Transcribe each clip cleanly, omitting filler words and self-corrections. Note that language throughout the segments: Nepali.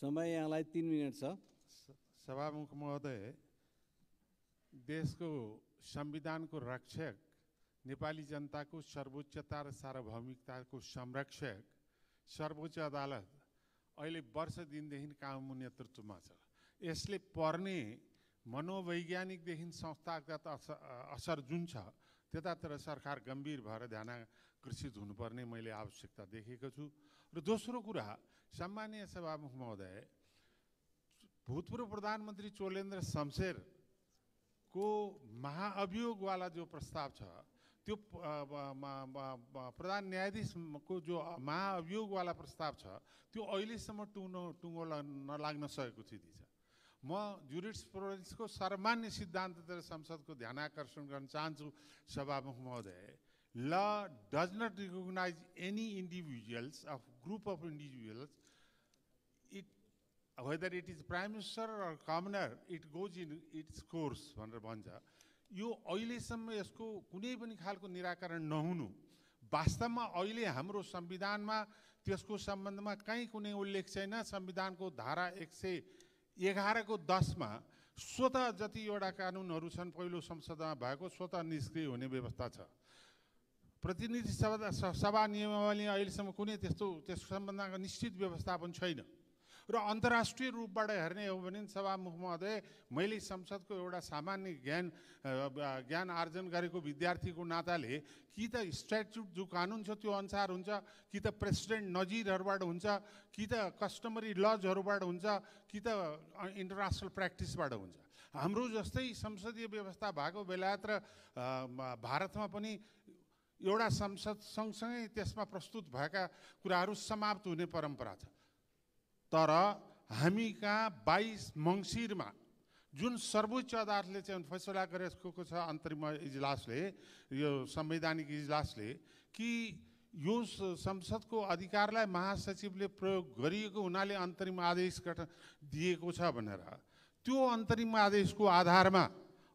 समय यहाँलाई 3 मिनट छ। सभामुख महोदय, देशको संविधानको रक्षक, नेपाली जनताको सर्वोच्चता र सार्वभौमिकताको संरक्षक सर्वोच्च अदालत अहिले वर्ष दिनदेखि कानुनी नेतृत्वमा छ। यसले पर्ने मनोवैज्ञानिकदेखि संस्थागत असर जुन छ त्यतातिर सरकार गम्भीर भएर ध्यानाकर्षित हुनुपर्ने मैले आवश्यकता देखेको छु। र दोस्रो कुरा, सम्माननीय सभामुख महोदय, भूतपूर्व प्रधानमन्त्री चोलेन्द्र शमशेरको महाअभियोगवाला जो प्रस्ताव छ त्यो प्रधान न्यायाधीशको जो महाअभियोगवाला प्रस्ताव छ त्यो अहिलेसम्म टुङ्गो नलाग्न सकेको स्थिति छ। म जुरिस्प्रुडेन्सको सर्वमान्य सिद्धान्ततिर संसदको ध्यानाकर्षण गर्न चाहन्छु। सभामुख महोदय, law does not recognize any individuals of group of individuals, whether it is prime minister or commoner, it goes in its course भनेर भन्छ। यो अहिलेसम्म यसको कुनै पनि खालको निराकरण नहुनु, वास्तवमा अहिले हाम्रो संविधानमा त्यसको सम्बन्धमा कहीँ कुनै उल्लेख छैन। संविधानको धारा 111 को 10 मा स्वतः जतिवटा कानुनहरू छन् पहिलो संसदमा भएको स्वतः निष्क्रिय हुने व्यवस्था छ। प्रतिनिधि सभा नियमावली अहिलेसम्म कुनै त्यस सम्बन्धमा निश्चित व्यवस्थापन छैन। र अन्तर्राष्ट्रिय रूपबाट हेर्ने हो भने सभामुख महोदय, मैले संसदको एउटा सामान्य ज्ञान आर्जन गरेको विद्यार्थीको नाताले कि त स्ट्याट्युट जो कानुन छ त्यो अनुसार हुन्छ, कि त प्रेसिडेन्ट नजिरहरूबाट हुन्छ, कि त कस्टमरी लजहरूबाट हुन्छ, कि त इन्टरनेसनल प्र्याक्टिसबाट हुन्छ। हाम्रो जस्तै संसदीय व्यवस्था भएको बेलायत र भारतमा पनि एउटा संसद सँगसँगै त्यसमा प्रस्तुत भएका कुराहरू समाप्त हुने परम्परा छ। तर हामी कहाँ 22 मङ्सिरमा जुन सर्वोच्च अदालतले चाहिँ फैसला गरेको छ अन्तरिम इजलासले, यो संवैधानिक इजलासले, कि यो संसदको अधिकारलाई महासचिवले प्रयोग गरिएको हुनाले अन्तरिम आदेश दिएको छ भनेर, त्यो अन्तरिम आदेशको आधारमा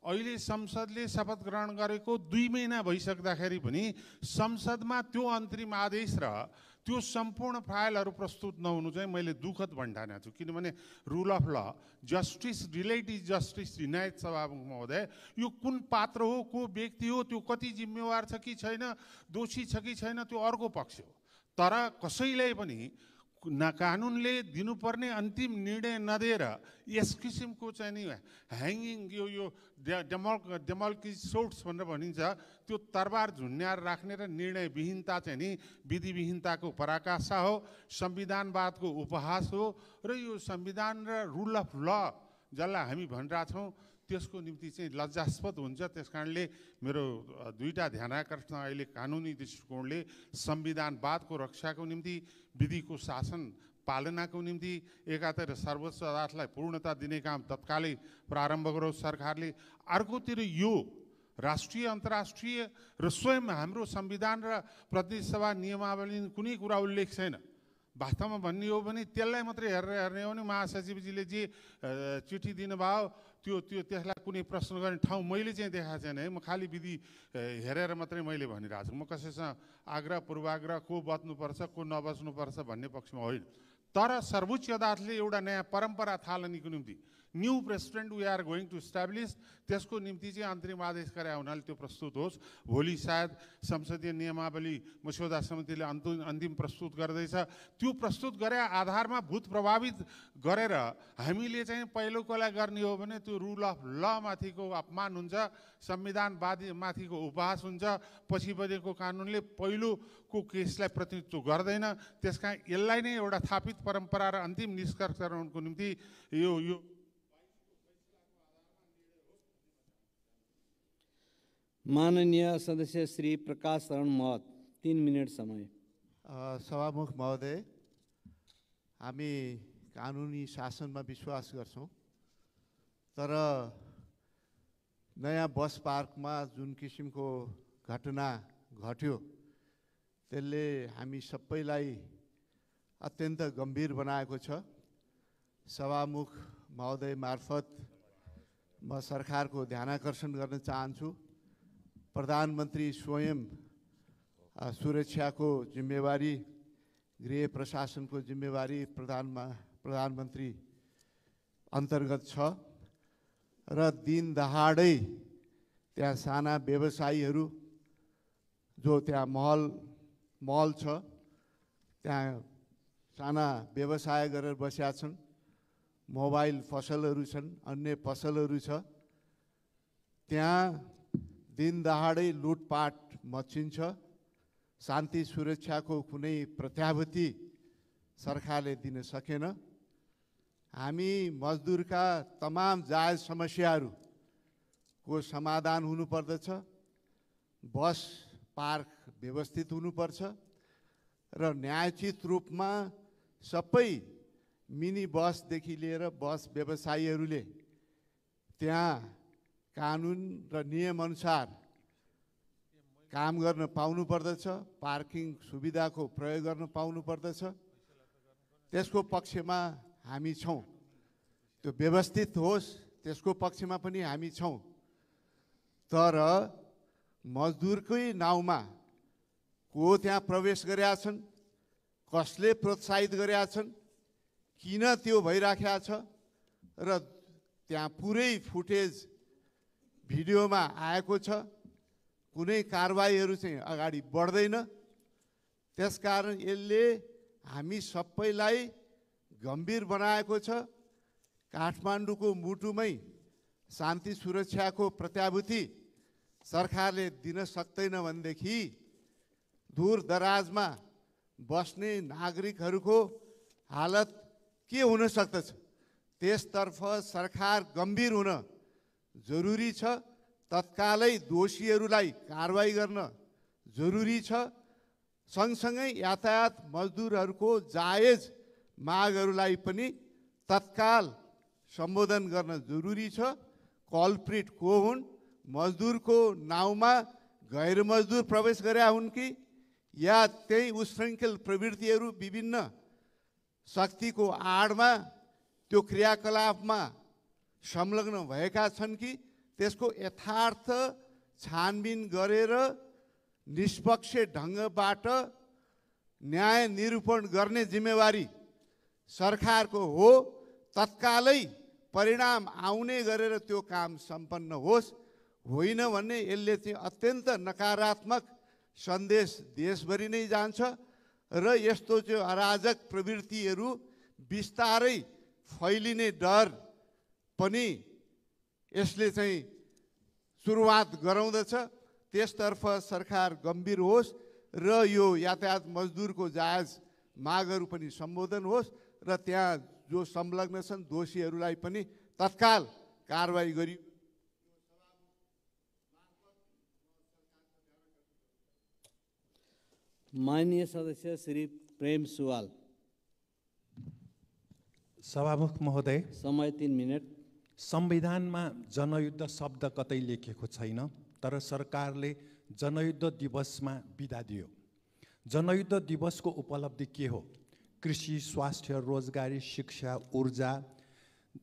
अहिले संसदले शपथ ग्रहण गरेको 2 महिना भइसक्दाखेरि पनि संसदमा त्यो अन्तरिम आदेश र त्यो सम्पूर्ण फाइलहरू प्रस्तुत नहुनु चाहिँ मैले दुःखद भन्ठानेको छु। किनभने रुल अफ ल, जस्टिस रिलेटिभ जस्टिस डिनाइड। सभामुख महोदय, यो कुन पात्र हो, को व्यक्ति हो, त्यो कति जिम्मेवार छ कि छैन, दोषी छ कि छैन, त्यो अर्को पक्ष हो। तर कसैलाई पनि कानुनले दिनुपर्ने अन्तिम निर्णय नदिएर यस किसिमको चाहिँ नि ह्याङ्गिङ यो डेमोक्रेसी सोट्स भनेर भनिन्छ, त्यो तरबार झुन्याएर राख्ने र निर्णयविहीनता चाहिँ नि विधिविहीनताको पराकाष्ठा हो, संविधानवादको उपहास हो। र यो संविधान र रुल अफ ल जसलाई हामी भनिरहेछौँ त्यसको निम्ति चाहिँ लज्जास्पद हुन्छ। त्यस कारणले मेरो दुईटा ध्यानाकर्षण अहिले कानुनी दृष्टिकोणले संविधानवादको रक्षाको निम्ति, विधिको शासन पालनाको निम्ति एकातिर सर्वोच्च अदालतलाई पूर्णता दिने काम तत्कालै प्रारम्भ गरोस् सरकारले, अर्कोतिर यो राष्ट्रिय अन्तर्राष्ट्रिय र स्वयं हाम्रो संविधान र प्रतिनिधि सभा नियमावली कुनै कुरा उल्लेख छैन। वास्तवमा भन्ने हो भने त्यसलाई मात्रै हेर्ने हो भने महासचिवजीले जे चिठी दिनुभयो त्यसलाई कुनै प्रश्न गर्ने ठाउँ मैले चाहिँ देखाएको छैन है। म खालि विधि हेरेर मात्रै मैले भनिरहेको छु। म कसैसँग आग्रह पूर्वाग्रह को बच्नुपर्छ को नबच्नुपर्छ भन्ने पक्षमा होइन। तर सर्वोच्च अदालतले एउटा नयाँ परम्परा थालनीको निम्ति new president we are going to establish, त्यसको निम्ति चाहिँ अन्तरिम आदेश गरे हुनाले त्यो प्रस्तुत होस्। भोलि सायद संसदीय नियमावली मस्यौदा समितिले अन्तिम प्रस्तुत गर्दैछ। त्यो प्रस्तुत गरे आधारमा भूत प्रभावित गरेर हामीले चाहिँ पहिलोकोलाई गर्ने हो भने त्यो रुल अफ ल माथिको अपमान हुन्छ, संविधानवादी माथिको उपहास हुन्छ। पछि बनेको कानुनले पहिलोको केसलाई प्रतिनिधित्व गर्दैन। त्यसका यसलाई नै एउटा थापित परम्परा र अन्तिम निष्कर्ष गराउनको निम्ति यो माननीय सदस्य श्री प्रकाश शरण महत, 3 मिनट समय। सभामुख महोदय, हामी कानुनी शासनमा विश्वास गर्छौँ, तर नयाँ बस पार्कमा जुन किसिमको घटना घट्यो त्यसले हामी सबैलाई अत्यन्त गम्भीर बनाएको छ। सभामुख महोदय मार्फत म सरकारको ध्यानाकर्षण गर्न चाहन्छु। प्रधानमन्त्री स्वयं सुरक्षाको जिम्मेवारी, गृह प्रशासनको जिम्मेवारी प्रधानमन्त्री अन्तर्गत छ र दिन दहाडै त्यहाँ साना व्यवसायीहरू जो त्यहाँ मल छ त्यहाँ साना व्यवसाय गरेर बसेका छन्, मोबाइल पसलहरू छन्, अन्य पसलहरू छ, त्यहाँ दिन दहाडै लुटपाट मचिन्छ। शान्ति सुरक्षाको कुनै प्रत्याभूति सरकारले दिन सकेन। हामी मजदुरका तमाम जायज समस्याहरूको समाधान हुनुपर्दछ। बस पार्क व्यवस्थित हुनुपर्छ र न्यायोचित रूपमा सबै मिनी बसदेखि लिएर बस व्यवसायीहरूले त्यहाँ कानुन र नियमअनुसार काम गर्न पाउनुपर्दछ, पार्किङ सुविधाको प्रयोग गर्न पाउनुपर्दछ। त्यसको पक्षमा हामी छौँ। त्यो व्यवस्थित होस् त्यसको पक्षमा पनि हामी छौँ। तर मजदुरकै नाउँमा को त्यहाँ प्रवेश गरेका छन्, कसले प्रोत्साहित गरेका छन्, किन त्यो भइराखेको छ र त्यहाँ पुरै फुटेज भिडियोमा आएको छ, कुनै कारबाहीहरू चाहिँ अगाडि बढ्दैन। त्यसकारण यसले हामी सबैलाई गम्भीर बनाएको छ। काठमाडौँको मुटुमै शान्ति सुरक्षाको प्रत्याभूति सरकारले दिन सक्दैन भनेदेखि दूर दराजमा बस्ने नागरिकहरूको हालत के हुन सक्दछ? त्यसतर्फ सरकार गम्भीर हुन जरुरी छ। तत्कालै दोषीहरूलाई कारबाही गर्न जरुरी छ। सँगसँगै यातायात मजदुरहरूको जायज मागहरूलाई पनि तत्काल सम्बोधन गर्न जरुरी छ। कल्प्रिट को हुन्? मजदुरको नाउँमा गैर मजदुर प्रवेश गरेका हुन् कि या त्यही उशृङ्खल प्रवृत्तिहरू विभिन्न शक्तिको आडमा त्यो क्रियाकलापमा संलग्न भएका छन् कि त्यसको यथार्थ छानबिन गरेर निष्पक्ष ढङ्गबाट न्याय निरूपण गर्ने जिम्मेवारी सरकारको हो। तत्कालै परिणाम आउने गरेर त्यो काम सम्पन्न होस्। होइन भने यसले चाहिँ अत्यन्त नकारात्मक सन्देश देशभरि नै जान्छ र यस्तो चाहिँ अराजक प्रवृत्तिहरू बिस्तारै फैलिने डर पनि यसले चाहिँ सुरुवात गराउँदछ। त्यसतर्फ सरकार गम्भीर होस् र यो यातायात मजदुरको जायज मागहरू पनि सम्बोधन होस् र त्यहाँ जो संलग्न छन् दोषीहरूलाई पनि तत्काल कारबाही गरी माननीय सदस्य श्री प्रेम सुवाल। सभामुख महोदय, समय 3 मिनट। संविधानमा जनयुद्ध शब्द कतै लेखेको छैन, तर सरकारले जनयुद्ध दिवसमा बिदा दियो। जनयुद्ध दिवसको उपलब्धि के हो? कृषि, स्वास्थ्य, रोजगारी, शिक्षा, ऊर्जा,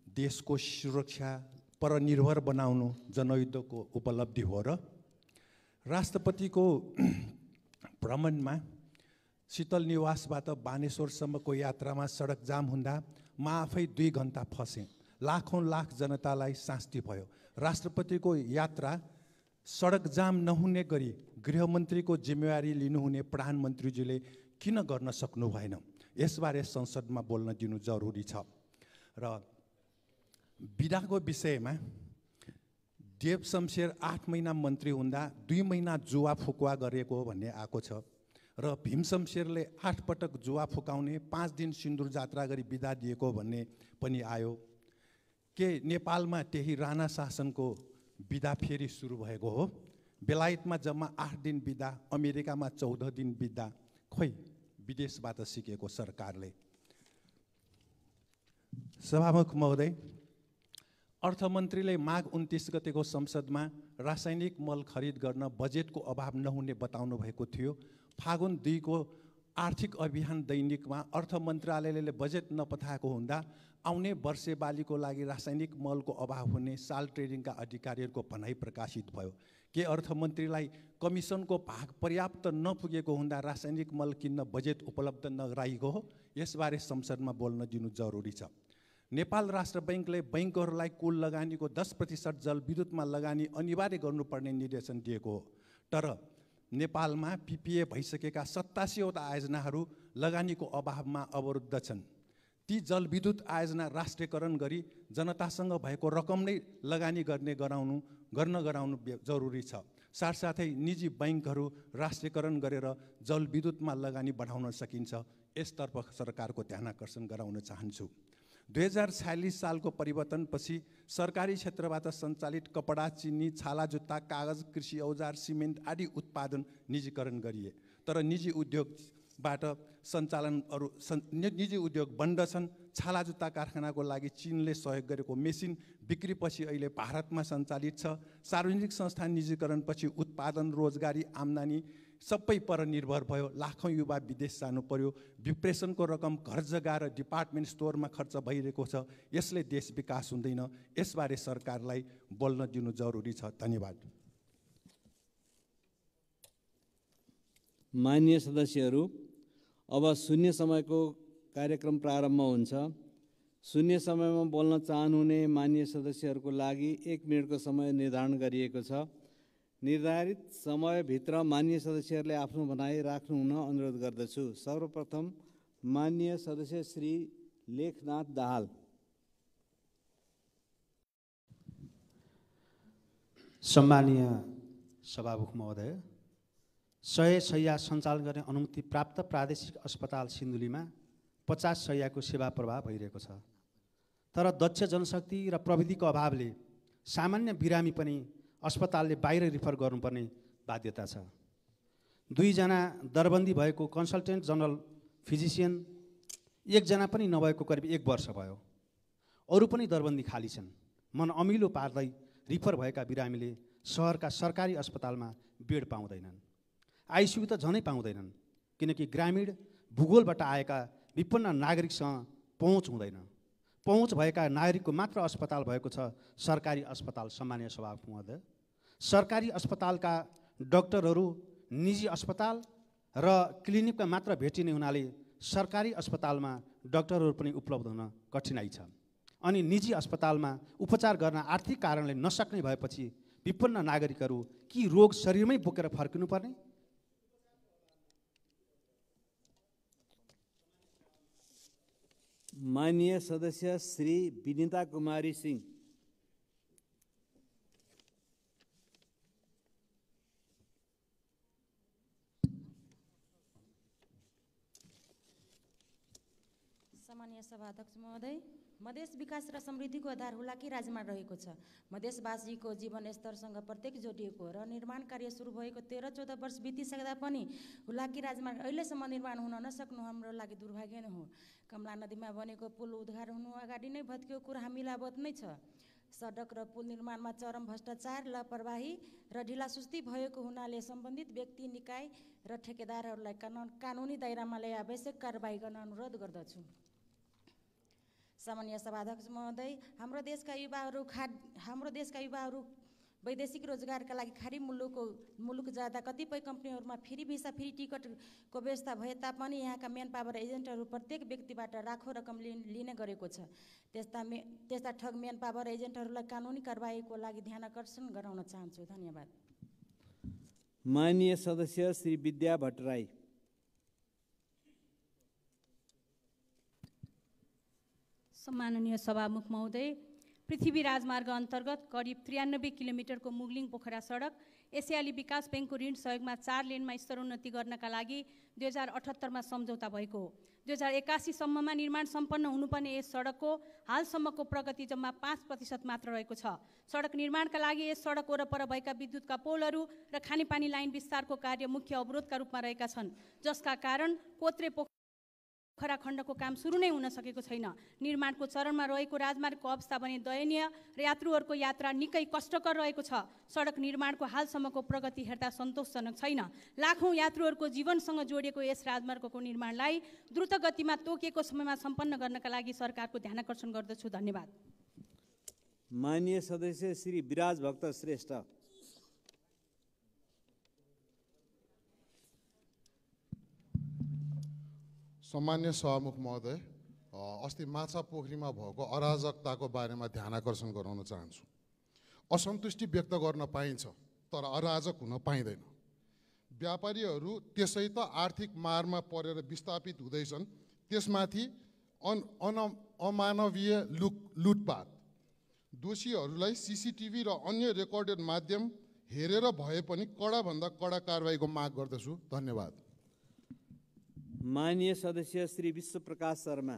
देशको सुरक्षा परनिर्भर बनाउनु जनयुद्धको उपलब्धि हो। र राष्ट्रपतिको भ्रमणमा शीतल निवासबाट बानेश्वरसम्मको यात्रामा सडक जाम हुँदा म आफै 2 घण्टा फसेँ। लाखौँ लाख जनतालाई शान्ति भयो। राष्ट्रपतिको यात्रा सडक जाम नहुने गरी गृहमन्त्रीको जिम्मेवारी लिनुहुने प्रधानमन्त्रीजीले किन गर्न सक्नु भएन? यसबारे संसदमा बोल्न दिनु जरुरी छ। र बिदाको विषयमा देव शमशेर 8 महिना मन्त्री हुँदा 2 महिना जुवा फुकुवा गरेको भन्ने आएको छ र भीम शमशेरले 8 पटक जुवा फुकाउने 5 दिन सिन्दुर जात्रा गरी बिदा दिएको भन्ने पनि आयो। के नेपालमा त्यही राणा शासनको बिदा फेरि सुरु भएको हो? बेलायतमा जम्मा 8 दिन बिदा, अमेरिकामा 14 दिन बिदा, खोइ विदेशबाट सिकेको सरकारले। सभामुख महोदय, अर्थमन्त्रीले माघ 29 गतेको संसदमा रासायनिक मल खरिद गर्न बजेटको अभाव नहुने बताउनु भएको थियो। फागुन 2 को आर्थिक अभियान दैनिकमा अर्थ मन्त्रालयले बजेट नपठाएको हुँदा आउने वर्षे बालीको लागि रासायनिक मलको अभाव हुने साल ट्रेडिङका अधिकारीहरूको भनाइ प्रकाशित भयो। के अर्थमन्त्रीलाई कमिसनको भाग पर्याप्त नपुगेको हुँदा रासायनिक मल किन्न बजेट उपलब्ध नगराइएको हो? यसबारे संसदमा बोल्न दिनु जरुरी छ। नेपाल राष्ट्र बैङ्कले बैङ्कहरूलाई कुल लगानीको 10% जलविद्युतमा लगानी अनिवार्य गर्नुपर्ने निर्देशन दिएको हो। तर नेपालमा पिपिए भइसकेका 87वटा आयोजनाहरू लगानीको अभावमा अवरुद्ध छन्। ती जलविद्युत आयोजना राष्ट्रियकरण गरी जनतासँग भएको रकम नै लगानी गराउनु जरुरी छ। साथसाथै निजी बैङ्कहरू राष्ट्रियकरण गरेर जलविद्युतमा लगानी बढाउन सकिन्छ। यसतर्फ सरकारको ध्यानाकर्षण गराउन चाहन्छु। 2046 सालको परिवर्तनपछि सरकारी क्षेत्रबाट सञ्चालित कपडा, चिनी, छाला जुत्ता, कागज, कृषि औजार, सिमेन्ट आदि उत्पादन निजीकरण गरिए। तर निजी उद्योग बन्द छन्। छाला जुत्ता कारखानाको लागि चीनले सहयोग गरेको मेसिन बिक्रीपछि अहिले भारतमा सञ्चालित छ। सार्वजनिक संस्थान निजीकरणपछि उत्पादन, रोजगारी, आम्दानी सबै पर निर्भर भयो। लाखौँ युवा विदेश जानु पर्यो। विप्रेसनको रकम घर जग्गा र डिपार्टमेन्ट स्टोरमा खर्च भइरहेको छ। यसले देश विकास हुँदैन। यसबारे सरकारलाई बोल्न दिनु जरुरी छ। धन्यवाद। माननीय सदस्यहरू, अब शून्य समयको कार्यक्रम प्रारम्भ हुन्छ। शून्य समयमा बोल्न चाहनुहुने माननीय सदस्यहरूको लागि 1 मिनेटको समय निर्धारण गरिएको छ। निर्धारित समयभित्र माननीय सदस्यहरूले आफ्नो भनाइ राख्नु हुन अनुरोध गर्दछु। सर्वप्रथम माननीय सदस्य श्री लेखनाथ दाहाल। सम्मानीय सभामुख महोदय, 100 शय्या सञ्चालन गर्ने अनुमति प्राप्त प्रादेशिक अस्पताल सिन्धुलीमा 50 शय्याको सेवा प्रवाह भइरहेको छ। तर दक्ष जनशक्ति र प्रविधिको अभावले सामान्य बिरामी पनि अस्पतालले बाहिर रिफर गर्नुपर्ने बाध्यता छ। 2 जना दरबन्दी भएको कन्सल्टेन्ट जनरल फिजिसियन, 1 जना पनि नभएको करिब 1 वर्ष भयो। अरू पनि दरबन्दी खाली छन्। मन अमिलो पार्दै रिफर भएका बिरामीले सहरका सरकारी अस्पतालमा बेड पाउँदैनन्। आइसियु त झनै पाउँदैनन्, किनकि ग्रामीण भूगोलबाट आएका विपन्न नागरिकसँग पहुँच हुँदैन। पहुँच भएका नागरिकको मात्र अस्पताल भएको छ सरकारी अस्पताल। सम्मानीय सभामुख महोदय, सरकारी अस्पतालका डाक्टरहरू निजी अस्पताल र क्लिनिकमा मात्र भेटिने हुनाले सरकारी अस्पतालमा डाक्टरहरू पनि उपलब्ध हुन कठिनाइ छ। अनि निजी अस्पतालमा उपचार गर्न आर्थिक कारणले नसक्ने भएपछि विपन्न नागरिकहरू कि रोग शरीरमै बोकेर फर्किनुपर्ने? माननीय सदस्य श्री विनिता कुमारी सिंह। सम्मानीय सभाध्यक्ष महोदय, मधेस विकास र समृद्धिको आधार हुलाकी राजमार्ग रहेको छ। मधेसवासीको जीवन स्तरसँग प्रत्येक जोडिएको र निर्माण कार्य सुरु भएको 13-14 वर्ष बितिसक्दा पनि हुलाकी राजमार्ग अहिलेसम्म निर्माण हुन नसक्नु हाम्रो लागि दुर्भाग्य नै हो। कमला नदीमा बनेको पुल उद्घाटन हुनु अगाडि नै भत्किएको कुरा हामी लाभत नै छ। सडक र पुल निर्माणमा चरम भ्रष्टाचार, लापरवाही र ढिलासुस्ती भएको हुनाले सम्बन्धित व्यक्ति, निकाय र ठेकेदारहरूलाई कानुनी दायरामा ल्याई आवश्यक कारबाही गर्न अनुरोध गर्दछु। सामान्य सभाध्यक्ष महोदय, हाम्रो देशका युवाहरू वैदेशिक रोजगारका लागि खाडी मुलुक जाँदा कतिपय कम्पनीहरूमा फ्री भिसा, फ्री टिकटको व्यवस्था भए तापनि यहाँका म्यान पावर एजेन्टहरू प्रत्येक व्यक्तिबाट लाखौँ रकम लिने गरेको छ। त्यस्ता ठग म्यान पावर एजेन्टहरूलाई कानुनी कारबाहीको लागि ध्यान आकर्षण गराउन चाहन्छु। धन्यवाद। माननीय सदस्य श्री विद्या भट्टराई। सम्माननीय सभामुख महोदय, पृथ्वी राजमार्ग अन्तर्गत करिब 93 किलोमिटरको मुगलिङ पोखरा सडक एसियाली विकास ब्याङ्कको ऋण सहयोगमा 4 लेनमा स्तरोन्नति गर्नका लागि 2078मा सम्झौता भएको हो। 2081 सम्ममा निर्माण सम्पन्न हुनुपर्ने यस सडकको हालसम्मको प्रगति जम्मा 5% मात्र रहेको छ। सडक निर्माणका लागि यस सडक वरपर भएका विद्युतका पोलहरू र खानेपानी लाइन विस्तारको कार्य मुख्य अवरोधका रूपमा रहेका छन्, जसका कारण कोत्रे पोखरा खण्डको काम सुरु नै हुन सकेको छैन। निर्माणको चरणमा रहेको राजमार्गको अवस्था पनि दयनीय र यात्रुहरूको यात्रा निकै कष्टकर रहेको छ। सडक निर्माणको हालसम्मको प्रगति हेर्दा सन्तोषजनक छैन। लाखौँ यात्रुहरूको जीवनसँग जोडिएको यस राजमार्गको निर्माणलाई द्रुत गतिमा तोकिएको समयमा सम्पन्न गर्नका लागि सरकारको ध्यानाकर्षण गर्दछु। धन्यवाद। माननीय सदस्य श्री विराज भक्त श्रेष्ठ। सम्मान्य सभामुख महोदय, अस्ति माछापोखरीमा भएको अराजकताको बारेमा ध्यान आकर्षण गराउन चाहन्छु। असन्तुष्टि व्यक्त गर्न पाइन्छ तर अराजक हुन पाइँदैन। व्यापारीहरू त्यसै त आर्थिक मारमा परेर विस्थापित हुँदैछन्, त्यसमाथि अमानवीय लुटपाट। दोषीहरूलाई सीसीटीभी र अन्य रेकर्डेड माध्यम हेरेर भए पनि कडाभन्दा कडा कारबाहीको माग गर्दछु। धन्यवाद। माननीय सदस्य श्री विश्वप्रकाश शर्मा।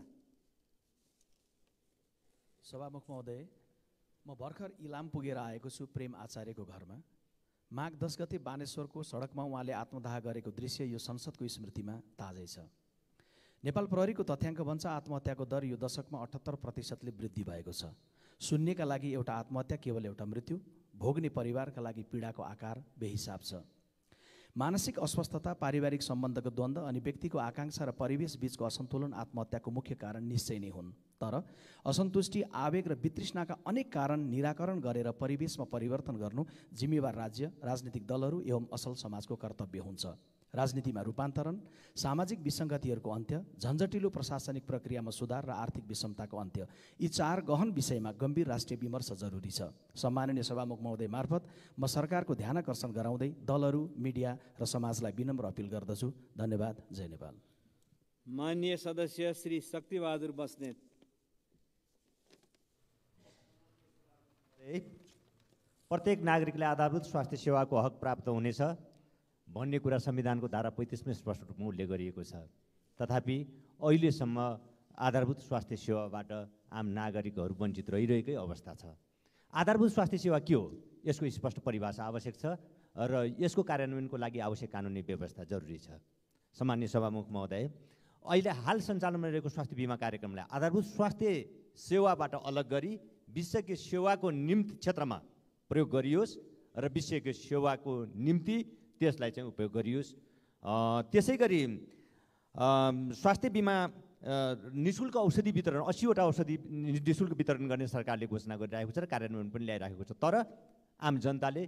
सभामुख महोदय, म भर्खर इलाम पुगेर आएको छु प्रेम आचार्यको घरमा। माघ 10 गते बानेश्वरको सडकमा उहाँले आत्मदाह गरेको दृश्य यो संसदको स्मृतिमा ताजै छ। नेपाल प्रहरीको तथ्याङ्क भन्छ आत्महत्याको दर यो दशकमा 78% वृद्धि भएको छ। शून्यका लागि एउटा आत्महत्या केवल एउटा मृत्यु, भोग्ने परिवारका लागि पीडाको आकार बेहिसाब छ। मानसिक अस्वस्थता, पारिवारिक सम्बन्धको द्वन्द्व अनि व्यक्तिको आकाङ्क्षा र परिवेश बीचको असन्तुलन आत्महत्याको मुख्य कारण निश्चय नै हुन्। तर असन्तुष्टि, आवेग र वितृष्णाका अनेक कारण निराकरण गरेर परिवेशमा परिवर्तन गर्नु जिम्मेवार राज्य, राजनीतिक दलहरू एवं असल समाजको कर्तव्य हुन्छ। राजनीतिमा रूपान्तरण, सामाजिक विसङ्गतिहरूको अन्त्य, झन्झटिलो प्रशासनिक प्रक्रियामा सुधार र आर्थिक विषमताको अन्त्य, यी 4 गहन विषयमा गम्भीर राष्ट्रिय विमर्श जरुरी छ। सम्माननीय सभामुख महोदय मार्फत म सरकारको ध्यान आकर्षण गराउँदै दलहरू, मिडिया र समाजलाई विनम्र अपिल गर्दछु। धन्यवाद। जय नेपाल। माननीय सदस्य श्री शक्तिबहादुर बस्नेत। प्रत्येक नागरिकले आधारभूत स्वास्थ्य सेवाको हक प्राप्त हुनेछ भन्ने कुरा संविधानको धारा 35 मा स्पष्ट रूपमा उल्लेख गरिएको छ। तथापि अहिलेसम्म आधारभूत स्वास्थ्य सेवाबाट आम नागरिकहरू वञ्चित रहिरहेकै अवस्था छ। आधारभूत स्वास्थ्य सेवा के हो, यसको स्पष्ट परिभाषा आवश्यक छ र यसको कार्यान्वयनको लागि आवश्यक कानुनी व्यवस्था जरुरी छ। सम्माननीय सभामुख महोदय, अहिले हाल सञ्चालनमा रहेको स्वास्थ्य बिमा कार्यक्रमलाई आधारभूत स्वास्थ्य सेवाबाट अलग गरी विशेषज्ञ सेवाको निम्ति क्षेत्रमा प्रयोग गरियोस् र विशेषज्ञ सेवाको निम्ति त्यसलाई चाहिँ उपयोग गरियोस्। त्यसै गरी स्वास्थ्य बिमा निःशुल्क औषधि वितरण 80 वटा औषधि निःशुल्क वितरण गर्ने सरकारले घोषणा गरिरहेको छ र कार्यान्वयन पनि ल्याइरहेको छ। तर आम जनताले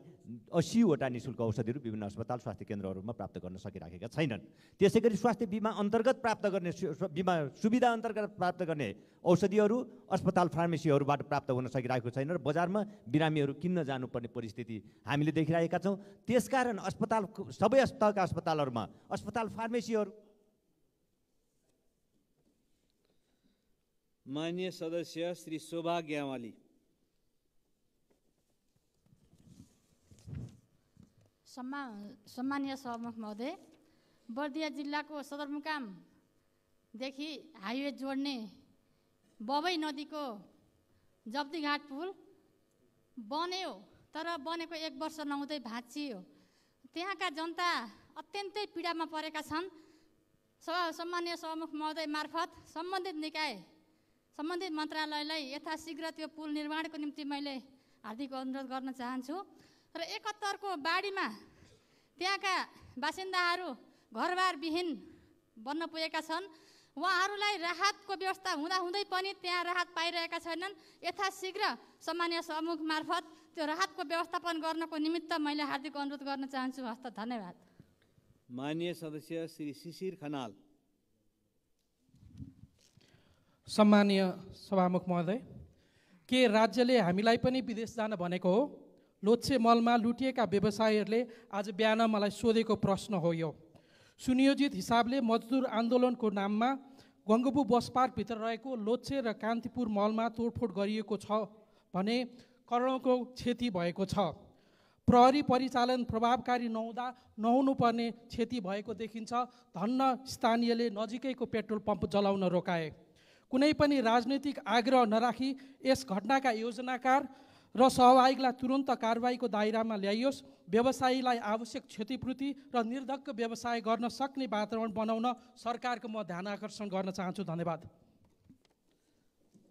80 वटा निःशुल्क औषधिहरू विभिन्न अस्पताल, स्वास्थ्य केन्द्रहरूमा प्राप्त गर्न सकिराखेका छैनन्। त्यसै गरी स्वास्थ्य बिमा अन्तर्गत प्राप्त गर्ने बिमा सुविधा अन्तर्गत प्राप्त गर्ने औषधिहरू अस्पताल, फार्मेसीहरूबाट प्राप्त हुन सकिरहेको छैन र बजारमा बिरामीहरू किन्न जानुपर्ने परिस्थिति हामीले देखिरहेका छौँ। त्यसकारण अस्पताल, सबै स्तरका अस्पतालहरूमा अस्पताल, फार्मेसीहरू। माननीय सदस्य श्री शोभा ग्यावाली। सम्मानीय सभामुख महोदय, बर्दिया जिल्लाको सदरमुकामदेखि हाइवे जोड्ने बबई नदीको जब्दीघाट पुल बन्यो, तर बनेको 1 वर्ष नहुँदै भाँचियो। त्यहाँका जनता अत्यन्तै पीडामा परेका छन्। सम्मानीय सभामुख महोदय मार्फत सम्बन्धित निकाय, सम्बन्धित मन्त्रालयलाई यथाशीघ्र त्यो पुल निर्माणको निम्ति मैले हार्दिक अनुरोध गर्न चाहन्छु। र 71 को बाढीमा त्यहाँका बासिन्दाहरू घरबारविहीन बन्न पुगेका छन्। उहाँहरूलाई राहतको व्यवस्था हुँदाहुँदै पनि त्यहाँ राहत पाइरहेका छैनन्। यथाशीघ्र सम्मानीय सभामुख मार्फत त्यो राहतको व्यवस्थापन गर्नको निमित्त मैले हार्दिक अनुरोध गर्न चाहन्छु। हस्त धन्यवाद। माननीय सदस्य श्री शिशिर खनाल। सम्मानीय सभामुख महोदय, के राज्यले हामीलाई पनि विदेश जान भनेको हो? लोच्छे मलमा लुटिएका व्यवसायीहरूले आज बिहान मलाई सोधेको प्रश्न हो यो। सुनियोजित हिसाबले मजदुर आन्दोलनको नाममा गङ्गबु बस पार्कभित्र रहेको लोच्छे र कान्तिपुर मलमा तोडफोड गरिएको छ भने करोडौँको क्षति भएको छ। प्रहरी परिचालन प्रभावकारी नहुनुपर्ने क्षति भएको देखिन्छ। धन्न स्थानीयले नजिकैको पेट्रोल पम्प जलाउन रोकाए। कुनै पनि राजनैतिक आग्रह नराखी यस घटनाका योजनाकार र सहभागीलाई तुरन्त कारबाहीको दायरामा ल्याइयोस्। व्यवसायीलाई आवश्यक क्षतिपूर्ति र निर्धक्क व्यवसाय गर्न सक्ने वातावरण बनाउन सरकारको म ध्यान आकर्षण गर्न चाहन्छु। धन्यवाद।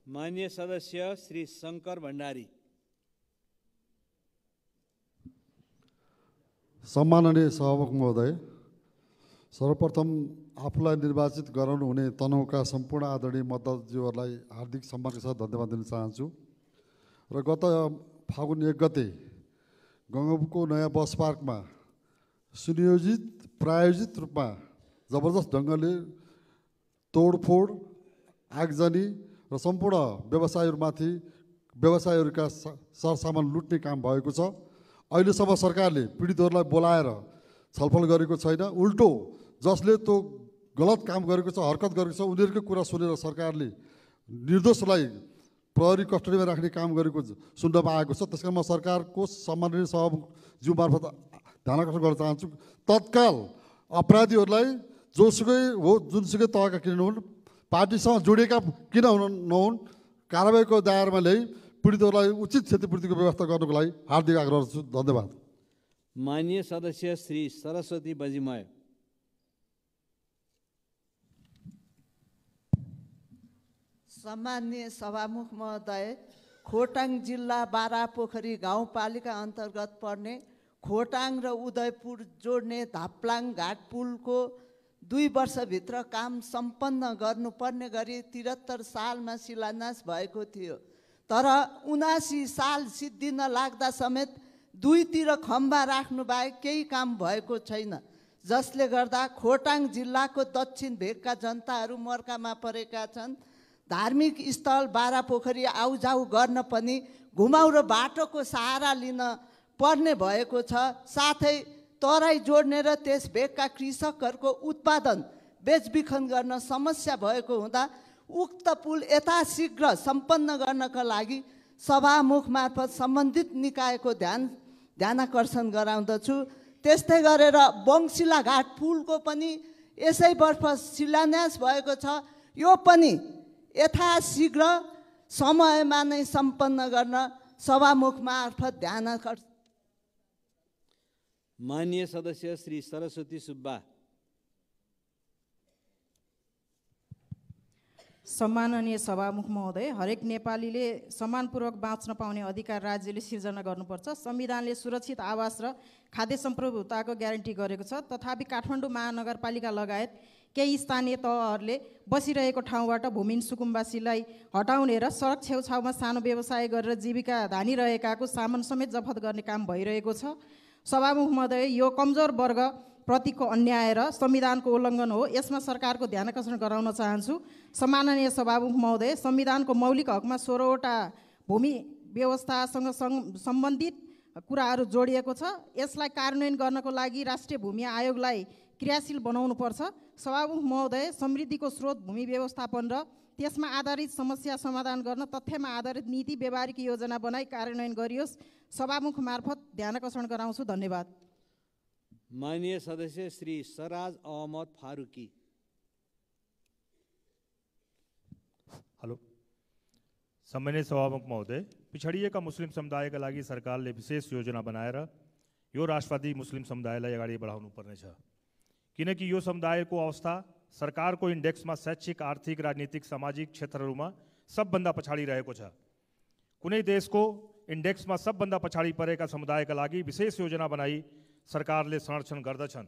माननीय सदस्य श्री शङ्कर भण्डारी। सम्माननीय सभामुख महोदय, सर्वप्रथम आफूलाई निर्वाचित गराउनु हुने तनहुका सम्पूर्ण आदरणीय मतदाताज्यूहरूलाई हार्दिक सम्मानका साथ धन्यवाद दिन चाहन्छु। र गत फागुन 1 गते गङ्गबुको नयाँ बस पार्कमा सुनियोजित प्रायोजित रूपमा जबरजस्त ढङ्गले तोडफोड, आगजनी र सम्पूर्ण व्यवसायीहरूका सरसामान लुट्ने काम भएको छ। अहिलेसम्म सरकारले पीडितहरूलाई बोलाएर छलफल गरेको छैन। उल्टो जसले त्यो गलत काम गरेको छ, हरकत गरेको छ, उनीहरूकै कुरा सुनेर सरकारले निर्दोषलाई प्रहरी कस्टडीमा राख्ने काम गरेको सुन्नमा आएको छ। त्यसकारण म सरकारको सम्माननीय सभामुखज्यू मार्फत ध्यान आकर्षण गर्न चाहन्छु, तत्काल अपराधीहरूलाई जोसुकै हो, जुनसुकै तहका किन नहुन्, पार्टीसँग जोडिएका किन नहुन्, कारबाहीको दायरामा ल्याई पीडितहरूलाई उचित क्षतिपूर्तिको व्यवस्था गर्नको लागि हार्दिक आग्रह गर्छु। धन्यवाद। माननीय सदस्य श्री सरस्वती बजिमय। सम्माननीय सभामुख महोदय, खोटाङ जिल्ला बारापोखरी गाउँपालिका अन्तर्गत पर्ने खोटाङ र उदयपुर जोड्ने धाप्लाङ घाट पुलको 2 वर्षभित्र काम सम्पन्न गर्नुपर्ने गरी 73 सालमा शिलान्यास भएको थियो। तर 79 साल सिद्धिन लाग्दा समेत दुईतिर खम्बा राख्नु बाहेक केही काम भएको छैन, जसले गर्दा खोटाङ जिल्लाको दक्षिण भेगका जनताहरू मर्कामा परेका छन्। धार्मिक स्थल बारापोखरी आउजाउ गर्न पनि घुमाउरो बाटोको सहारा लिन पर्ने भएको छ। साथै तराई जोड्ने र त्यस भेगका कृषकहरूको उत्पादन बेचबिखन गर्न समस्या भएको हुँदा उक्त पुल यथाशीघ्र सम्पन्न गर्नका लागि सभामुख मार्फत सम्बन्धित निकायको ध्यानाकर्षण गराउँदछु। त्यस्तै गरेर बङ्सिला घाट पुलको पनि यसै वर्ष शिलान्यास भएको छ। यो पनि यथाशीघ्र समयमा नै सम्पन्न गर्न सभामुख मार्फत ध्यानाकर्षण। माननीय सदस्य श्री सरस्वती सुब्बा। सम्माननीय सभामुख महोदय, हरेक नेपालीले सम्मानपूर्वक बाँच्न पाउने अधिकार राज्यले सिर्जना गर्नुपर्छ। संविधानले सुरक्षित आवास र खाद्य सम्प्रभुताको ग्यारेन्टी गरेको छ। तथापि काठमाडौँ महानगरपालिका लगायत केही स्थानीय तहहरूले बसिरहेको ठाउँबाट भूमिहीन सुकुम्बासीलाई हटाउने र सडक छेउछाउमा सानो व्यवसाय गरेर जीविका धानिरहेकाको सामान समेत जफत गर्ने काम भइरहेको छ। सभामुख महोदय, यो कमजोर वर्ग प्रतिको अन्याय र संविधानको उल्लङ्घन हो। यसमा सरकारको ध्यानाकर्षण गराउन चाहन्छु। सम्माननीय सभामुख महोदय, संविधानको मौलिक हकमा 16वटा भूमि व्यवस्थासँग सम्बन्धित कुराहरू जोडिएको छ। यसलाई कार्यान्वयन गर्नको लागि राष्ट्रिय भूमि आयोगलाई क्रियाशील बनाउनुपर्छ। सभामुख महोदय, समृद्धिको स्रोत भूमि व्यवस्थापन र त्यसमा आधारित समस्या समाधान गर्न तथ्यमा आधारित नीति व्यवहारिक योजना बनाई कार्यान्वयन गरियोस्। सभामुख मार्फत ध्यानाकर्षण गराउँछु। धन्यवाद। माननीय सदस्य श्री सराज अहमद फारूकी। हेलो सम्माननीय सभामुख महोदय, पिछडिएका मुस्लिम समुदायका लागि सरकारले विशेष योजना बनाएर यो राष्ट्रवादी मुस्लिम समुदायलाई अगाडि बढाउनु पर्नेछ, किनकि यो समुदायको अवस्था सरकारको इन्डेक्समा शैक्षिक, आर्थिक, राजनीतिक, सामाजिक क्षेत्रहरूमा सबभन्दा पछाडि रहेको छ। कुनै देशको इन्डेक्समा सबभन्दा पछाडि परेका समुदायका लागि विशेष योजना बनाई सरकारले संरक्षण गर्दछन्।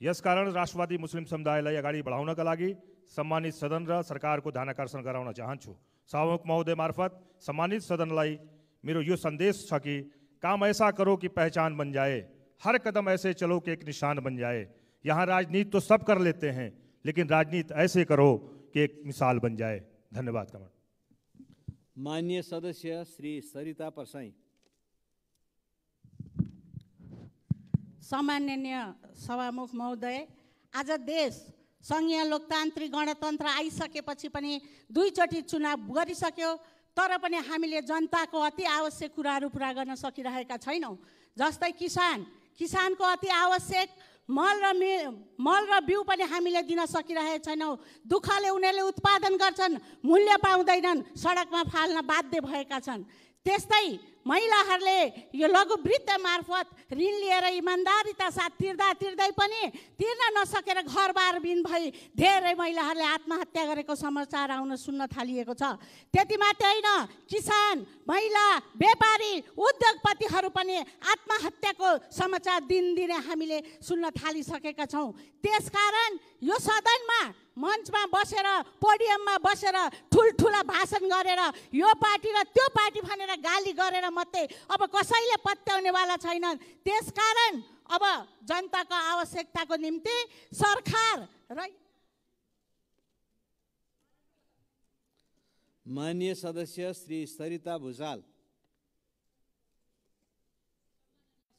यसकारण राष्ट्रवादी मुस्लिम समुदायलाई अगाडि बढाउनका लागि सम्मानित सदन र सरकारको ध्यानाकर्षण गराउन चाहन्छु। सभामुख महोदय मार्फत सम्मानित सदनलाई मेरो यो सन्देश छ कि काम ऐसा करो कि पहचान बन जाए, हर कदम ऐसे चलो कि एक निशान बन जाए। यहाँ राजनीति तो सब कर लेते हैं, लेकिन राजनीति ऐसे करो कि एक मिसाल बन जाए। धन्यवाद। कमल। माननीय सदस्य श्री सरिता परसाई। सम्माननीय सभामुख महोदय, आज देश सङ्घीय लोकतान्त्रिक गणतन्त्र आइसकेपछि पनि 2 चोटि चुनाव गरिसक्यो, तर पनि हामीले जनताको अति आवश्यक कुराहरू पुरा गर्न सकिरहेका छैनौँ। जस्तै किसानको अति आवश्यक मल र बिउ पनि हामीले दिन सकिरहेका छैनौँ। दुःखले उनीहरूले उत्पादन गर्छन्, मूल्य पाउँदैनन्, सडकमा फाल्न बाध्य भएका छन्। त्यस्तै महिलाहरूले यो लघुवृत्त मार्फत ऋण लिएर इमान्दारिता साथ तिर्दै पनि तिर्न नसकेर घरबार बिन भई धेरै महिलाहरूले आत्महत्या गरेको समाचार आउन सुन्न थालिएको छ। त्यति मात्रै होइन, किसान, महिला, व्यापारी, उद्योगपतिहरू पनि आत्महत्याको समाचार दिनदिनै हामीले सुन्न थालिसकेका छौँ। त्यसकारण यो सदनमा मञ्चमा बसेर, पोडियममा बसेर ठुल्ठुला भाषण गरेर यो पार्टी र त्यो पार्टी भनेर गाली गरेर मात्रै अब कसैले पत्याउनेवाला छैनन्। त्यसकारण अब जनताको आवश्यकताको निम्ति सरकार र माननीय सदस्य श्री सरिता भुसाल।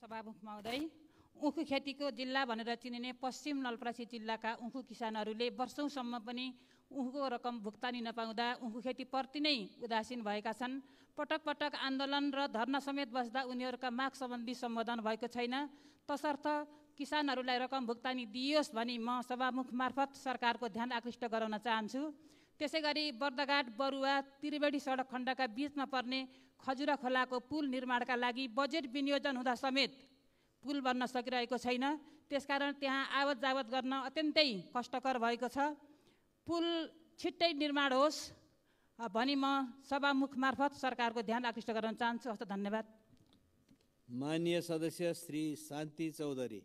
सभामुख महोदय, उखु खेतीको जिल्ला भनेर चिनिने पश्चिम नलपरासी जिल्लाका उखु किसानहरूले वर्षौंसम्म पनि उखुको रकम भुक्तानी नपाउँदा उखु खेतीप्रति नै उदासीन भएका छन्। पटक पटक आन्दोलन र धरना समेत बस्दा उनीहरूका माग सम्बन्धी सम्बोधन भएको छैन। तसर्थ किसानहरूलाई रकम भुक्तानी दिइयोस् भनी म सभामुख मार्फत सरकारको ध्यान आकृष्ट गराउन चाहन्छु। त्यसैगरी बर्दघाट बरुवा त्रिवेणी सडक खण्डका बीचमा पर्ने खजुरा खोलाको पुल निर्माणका लागि बजेट विनियोजन हुँदा समेत पुल बन्न सकिरहेको छैन। त्यसकारण त्यहाँ आवत जावत गर्न अत्यन्तै कष्टकर भएको छ। पुल छिट्टै निर्माण होस् भनी म सभामुख मार्फत सरकारको ध्यान आकृष्ट गर्न चाहन्छु। हस्त धन्यवाद। माननीय सदस्य श्री शान्ति चौधरी।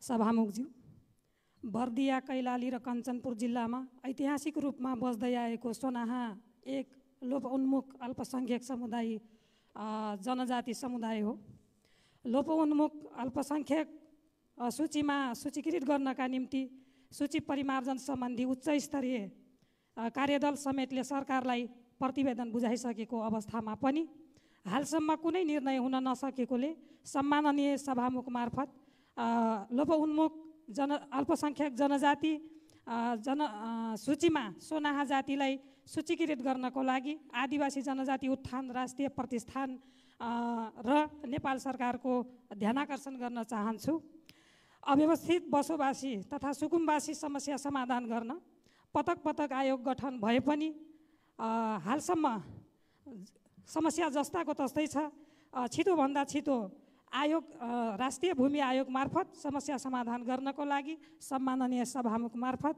सभामुखज्यू, बर्दिया, कैलाली र कञ्चनपुर जिल्लामा ऐतिहासिक रूपमा बस्दै आएको सोनाहा एक लोपोन्मुख अल्पसङ्ख्यक समुदाय जनजाति समुदाय हो। लोपोन्मुख अल्पसङ्ख्यक सूचीमा सूचीकृत गर्नका निम्ति सूची परिमार्जन सम्बन्धी उच्च स्तरीय कार्यदल समेतले सरकारलाई प्रतिवेदन बुझाइसकेको अवस्थामा पनि हालसम्म कुनै निर्णय हुन नसकेकोले सम्माननीय सभामुख मार्फत लोपोन्मुख अल्पसङ्ख्यक जनजाति सूचीमा सोनाहा जातिलाई सूचीकृत गर्नको लागि आदिवासी जनजाति उत्थान राष्ट्रिय प्रतिष्ठान र नेपाल सरकारको ध्यानाकर्षण गर्न चाहन्छु। अव्यवस्थित बसोबासी तथा सुकुम्बासी समस्या समाधान गर्न पटक पटक आयोग गठन भए पनि हालसम्म समस्या जस्ताको तस्तै छ। छिटोभन्दा छिटो आयोग राष्ट्रिय भूमि आयोग मार्फत समस्या समाधान गर्नको लागि सम्माननीय सभामुख मार्फत